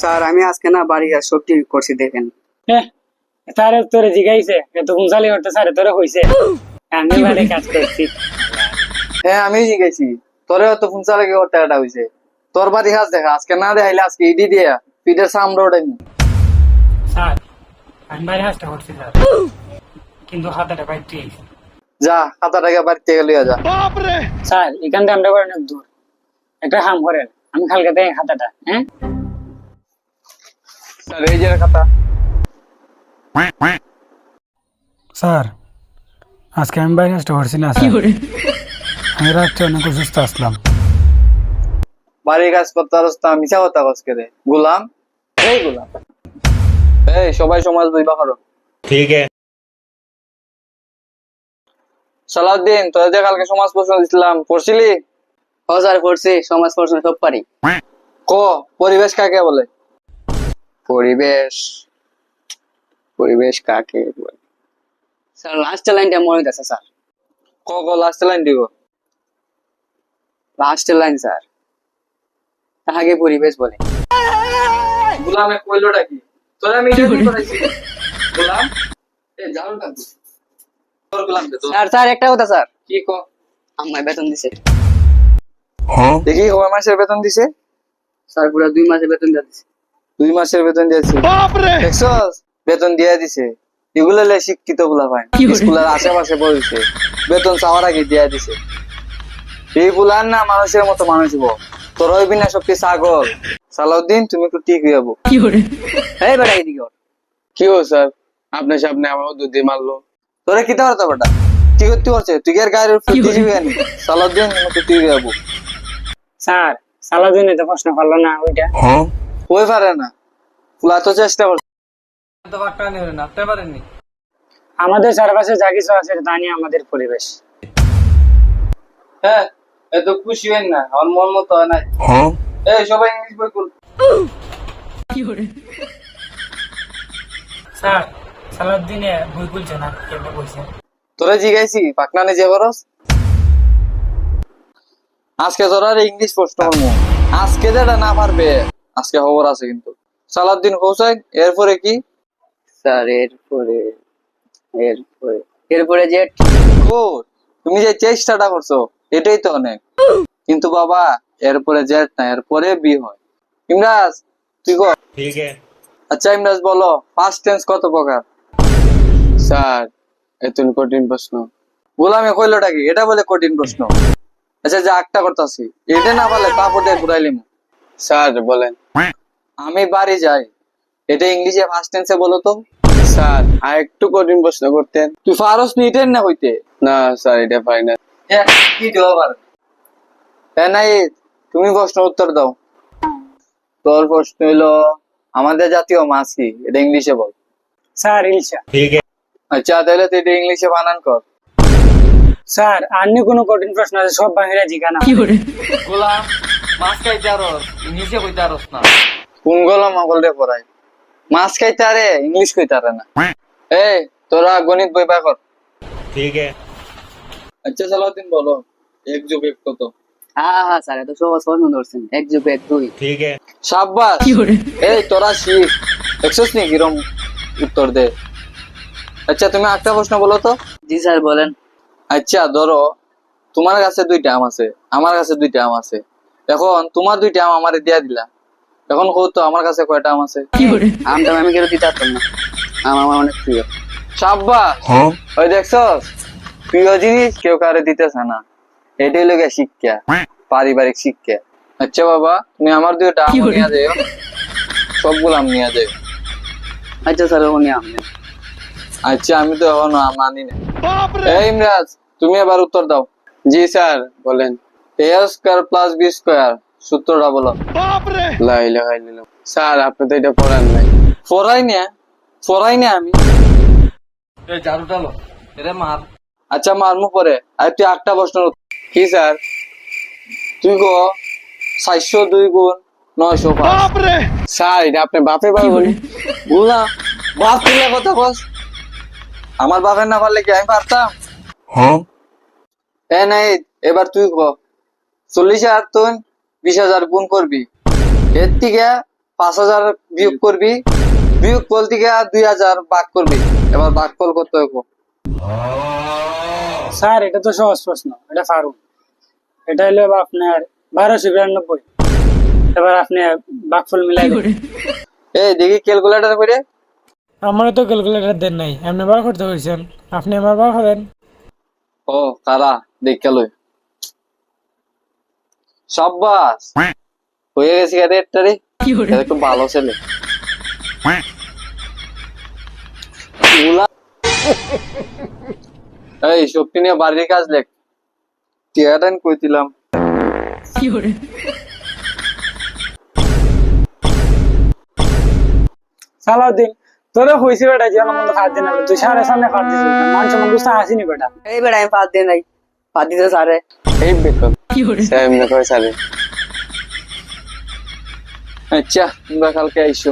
Sir আমি আজকে না বাড়ি আর সব ঠিক করছি দেখেন। স্যারে তোরে জিগাইছে এত গুঞ্জালি করতে স্যারে তোরে কইছে আমি বাড়ি কাজ করছি। হ্যাঁ আমি শিখেছি তোরে তো ফোন চালাকি করতে এটা হয়েছে তোর বাড়ি কাজ দেখা আজকে না দেখাইলে আজকে ইডি দিয়া পিঠের সামরা ওটাই স্যার আমি বাড়ি কাজটা করছি স্যার, কিন্তু হাতাটা বাইতে যা খাতাটাকে বাড়িতে গেলে যা। স্যার এখান থেকে আমরা অনেক দূর, একটা কাম করেন আমি কালকে দেখ খাতাটা। হ্যাঁ স্যার এই যে খাতা। স্যার আজকে আমি বাড়ি কাজটা করছি না স্যার, আমি রাত্রে অনেক অসুস্থ আসলাম। বাড়ির কাজ করতে পারস না মিছা কথা কসকে রে গোলাম। এই গোলাম এই সবাই সমাজ দুই বাহারো ठीक है। সালাউদ্দিন তোরা যে কালকে সমাজ প্রশ্ন দিছিলাম পড়ছিলি? ও স্যার করছি, সমাজ প্রশ্ন সব পারি। ক পরিবেশ কাকে বলে? পরিবেশ, পরিবেশ কাকে বলে? স্যার লাস্ট লাইনটা মনে হইতেছে স্যার, ক ক লাস্ট লাইন দিব। লাস্ট লাইন স্যার, তাহাকে পরিবেশ বলে। গোলামে কইলোটা কি তোরা আমি এটা কি করাইছি গোলাম? এই জানো না তোর গোলাম দে তো স্যার স্যার একটা কথা স্যার, কি ক আমার বেতন দিছে দেখি কয় মাসের বেতন দিছে? স্যার, পুরো 2 মাসের বেতন দিছে। 2 মাসের বেতন দিয়েছে। দেখছস বেতন দিয়ে দিছে। এগুলো লে শিক্ষিত গুলা ভাই স্কুলের আশেপাশে বলছে বেতন চাওয়ার আগে দিয়ে দিছে। এইগুলার না মানুষের মতো মানুষ হবো, তোর হইবি না সত্যি ছাগল। সালাউদ্দিন তুমি একটু ঠিক হয়ে যাবো। এই বেটা এদিকে ওর। কি হো স্যার আপনার সামনে আমার দুধ মারলো তোরে কি করতে বেটা কি করতে পারছে তুই কি আর গায়ের দিবি কেন? সালাউদ্দিন তুমি একটু ঠিক হয়ে যাবো। স্যার সালাদিনে তো প্রশ্ন করলো না ওইটা। হই পারে না ফুলা তো চেষ্টা করছে। আমাদের চারপাশে যা কিছু আছে তা নিয়ে আমাদের পরিবেশ। হ্যাঁ এত খুশি হইন না আমার মন মতো হয় না। এই সবাই ইংলিশ বই খুল। স্যার সালাদিনে বই খুলছে না কেমন বলছে? তোরা জিগাইছি পাকনা নিজে বরস আজকে তোরা ইংলিশ প্রশ্ন করবো আজকে যেটা না পারবে আজকে খবর আছে কিন্তু। সালাউদ্দিন কৌশাই এরপরে কি? স্যার এরপরে এরপরে এরপরে যে গুড তুমি যে চেষ্টাটা করছো এটাই তো অনেক, কিন্তু বাবা এরপরে জেট না এরপরে বি হয়। ইমরাজ তুই কর। ठीक है। আচ্ছা ইমরাজ বলো পাস্ট টেন্স কত প্রকার? স্যার এত কঠিন প্রশ্ন গোলামে কইলোটা কি এটা বলে কঠিন প্রশ্ন? আচ্ছা যা একটা করতেছি এটা না বলে তারপরে ঘুরাইলিম। স্যার বলেন। আমি বাড়ি যাই এটা ইংলিশে ফার্স্ট টেন্সে বলো তো। স্যার আর একটু কঠিন প্রশ্ন করতেন। তুই ফারস নি এটা না হইতে না স্যার এটা পাই না। কি দেওয়া পারে নাই তুমি প্রশ্ন উত্তর দাও। তোর প্রশ্ন হইলো আমাদের জাতীয় মাছ কি এটা ইংলিশে বল। স্যার ইলশা। ठीक है। আচ্ছা তাহলে তুই এটা ইংলিশে বানান কর। স্যার আন্নি কোনো কঠিন প্রশ্ন আছে সব বাংলা জিজ্ঞানা। গোলাম মাছ খাইতে আরস ইংলিশে কইতে আরস না। কোন গোলাম মগল রে পড়াই মাছ খাইতে আরে ইংলিশ কইতে আরে না। এই তোরা গণিত বই বা কর। ठीक है। আচ্ছা সালাউদ্দিন বলো 1 + 1 কত? হ্যাঁ হ্যাঁ স্যার, এত সহজ প্রশ্ন ধরছেন। 1 + 1 2। ठीक है। সাব্বাস এই তোরা শিখ দেখছস নি কিরম উত্তর দে। আচ্ছা তুমি একটা প্রশ্ন বলো তো। জি স্যার বলেন। আচ্ছা ধরো তোমার কাছে 2টা আম আছে আমার কাছে 2টা আম আছে, এখন তোমার 2টা আম আমারে দিয়া দিলা, এখন কও তো আমার কাছে কয়টা আম আছে? আমটা আমি কেন দিতে পারতাম না, আম আমার অনেক প্রিয়। সাব্বাস ওই দেখছস প্রিয় জিনিস কেউ কারে দিতেছে না, এটাই লোকে শিক্ষা পারিবারিক শিক্ষা। আচ্ছা বাবা তুমি আমার 2টা আম নিয়ে যাও, সবগুলো আম নিয়ে যাও। আচ্ছা স্যার উনি আম নেন। আচ্ছা আমি তো এখনো আম আনি না। এই ইমরাজ তুমি এবার উত্তর দাও। জি স্যার বলেন। a² + b² সূত্রটা বলো। লা ইলাহা ইল্লাল্লাহ। স্যার আপনি তো এটা পড়ান নাই। পড়াই না আমি। এই জারুটা লো এরে মার। আচ্ছা মারমু পরে। আর তুই একটা প্রশ্ন কি স্যার? তুই গো 402 × 905। স্যার এটা আপনি বাপে পারবেন বলা বাপ তুলে কথা বস। আমার বাপের না পারলে কি আমি পারতাম? নাই এবার তুই ক 40,000 তুই 20,000 গুণ করবি, এর থেকে 5,000 বিয়োগ করবি, বিয়োগ ফল থেকে 2,000 ভাগ করবি। এবার ভাগ ফল কত হবে? স্যার এটা তো সহজ প্রশ্ন, এটা পারুন। এটা হলো আপনার 1292। এবার আপনি ভাগফল মিলাই দেন। এই দেখি ক্যালকুলেটর করে। আমারও তো ক্যালকুলেটর দেন নাই, আপনি বার করতে পারছেন, আপনি আমার বার করেন। ও কারা দেখে লই। সাব্বাস, হয়ে গেছি গাড়ি একটা রে। এটা একটু ভালো ছেলে। এই শক্তি নিয়ে বাড়ির কাজ লেখ। টিয়াটান কইছিলাম। সালাউদ্দিন তোরে হইছে বেটা, যে আমার মতো খাত দিন তুই সারে সামনে খাত দিছিস, মানুষ আমার গুস্তা আসেনি বেটা। এই বেটা আমি পাত দিয়ে নাই, পাত দিতে সারে। এই বেকল সেম না কই সালে। আচ্ছা তোমরা কালকে আইসো।